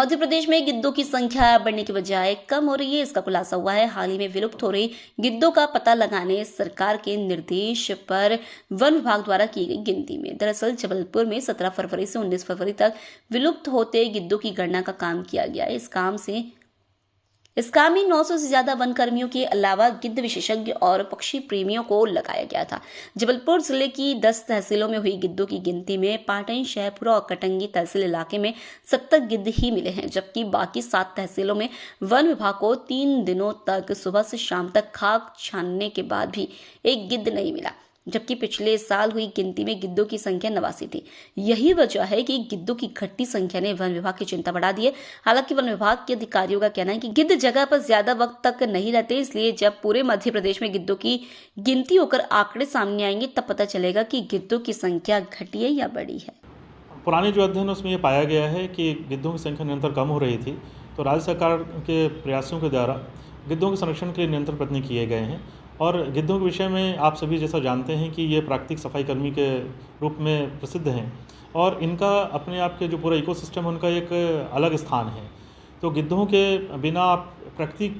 मध्य प्रदेश में गिद्धों की संख्या बढ़ने की बजाय कम हो रही है। इसका खुलासा हुआ है हाल ही में विलुप्त हो रही गिद्धों का पता लगाने सरकार के निर्देश पर वन विभाग द्वारा की गई गिनती में। दरअसल जबलपुर में 17 फरवरी से 19 फरवरी तक विलुप्त होते गिद्धों की गणना का काम किया गया है। इस काम में 900 से ज्यादा वन कर्मियों के अलावा गिद्ध विशेषज्ञ और पक्षी प्रेमियों को लगाया गया था। जबलपुर जिले की 10 तहसीलों में हुई गिद्धों की गिनती में पाटन, शहपुरा और कटंगी तहसील इलाके में 70 गिद्ध ही मिले हैं, जबकि बाकी 7 तहसीलों में वन विभाग को 3 दिनों तक सुबह से शाम तक खाक छानने के बाद भी एक गिद्ध नहीं मिला, जबकि पिछले साल हुई गिनती में गिद्धों की संख्या 89 थी। यही वजह है कि गिद्धों की घटती संख्या ने वन विभाग की चिंता बढ़ा दी है। हालांकि वन विभाग के अधिकारियों का कहना है कि गिद्ध जगह पर ज्यादा वक्त तक नहीं रहते, इसलिए जब पूरे मध्य प्रदेश में गिद्धों की गिनती होकर आंकड़े सामने आएंगे तब पता चलेगा कि गिद्धों की संख्या घटी है या बढ़ी है। पुराने जो अध्ययन उसमें ये पाया गया है कि गिद्धों की संख्या निरंतर कम हो रही थी, तो राज्य सरकार के प्रयासों के द्वारा गिद्धों के संरक्षण के लिए निरंतर प्रयत्न किए गए हैं। और गिद्धों के विषय में आप सभी जैसा जानते हैं कि ये प्राकृतिक सफाई कर्मी के रूप में प्रसिद्ध हैं और इनका अपने आप के जो पूरा इकोसिस्टम उनका एक अलग स्थान है। तो गिद्धों के बिना आप प्रकृति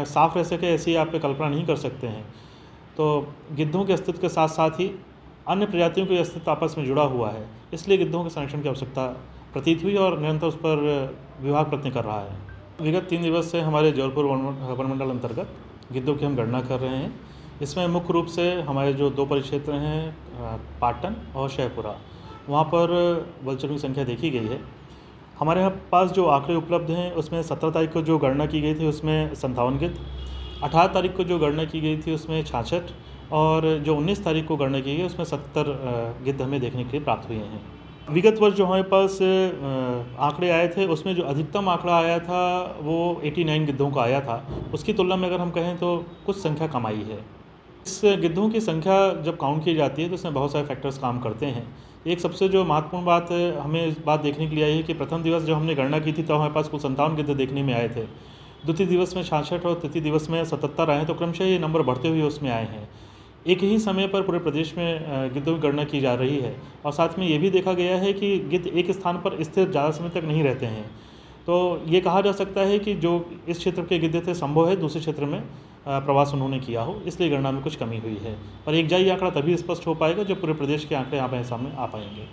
साफ रह सके ऐसी आप कल्पना नहीं कर सकते हैं। तो गिद्धों के अस्तित्व के साथ साथ ही अन्य प्रजातियों के अस्तित्व आपस में जुड़ा हुआ है, इसलिए गिद्धों के संरक्षण की आवश्यकता प्रतीत हुई और निरंतर उस पर विभाग प्रयत्न कर रहा है। विगत 3 दिवस से हमारे जबलपुर वनमंडल अंतर्गत गिद्धों की हम गणना कर रहे हैं। इसमें मुख्य रूप से हमारे जो 2 परिक्षेत्र हैं पाटन और शहपुरा, वहाँ पर वल्चरों की संख्या देखी गई है। हमारे यहाँ पास जो आंकड़े उपलब्ध हैं उसमें 17 तारीख को जो गणना की गई थी उसमें 57 गिद्ध, 18 तारीख को जो गणना की गई थी उसमें 66 और जो 19 तारीख को गणना की गई उसमें 70 गिद्ध हमें देखने के लिए प्राप्त हुए हैं। विगत वर्ष जो हमारे पास आंकड़े आए थे उसमें जो अधिकतम आंकड़ा आया था वो 89 गिद्धों का आया था। उसकी तुलना में अगर हम कहें तो कुछ संख्या कम आई है। इस गिद्धों की संख्या जब काउंट की जाती है तो इसमें बहुत सारे फैक्टर्स काम करते हैं। एक सबसे जो महत्वपूर्ण बात हमें इस बात देखने के लिए आई है कि प्रथम दिवस जब हमने गणना की थी तो हमारे पास कुल 57 गिद्ध देखने में आए थे। द्वितीय दिवस में 66 और तृतीय दिवस में 77 आए, तो क्रमशः ये नंबर बढ़ते हुए उसमें आए हैं। एक ही समय पर पूरे प्रदेश में गिद्धों की गणना की जा रही है और साथ में ये भी देखा गया है कि गिद्ध एक स्थान पर स्थिर ज़्यादा समय तक नहीं रहते हैं। तो ये कहा जा सकता है कि जो इस क्षेत्र के गिद्ध थे संभव है दूसरे क्षेत्र में प्रवास उन्होंने किया हो, इसलिए गणना में कुछ कमी हुई है। पर एक जाई आंकड़ा तभी स्पष्ट हो पाएगा जब पूरे प्रदेश के आंकड़े यहाँ पर सामने आ पाएंगे।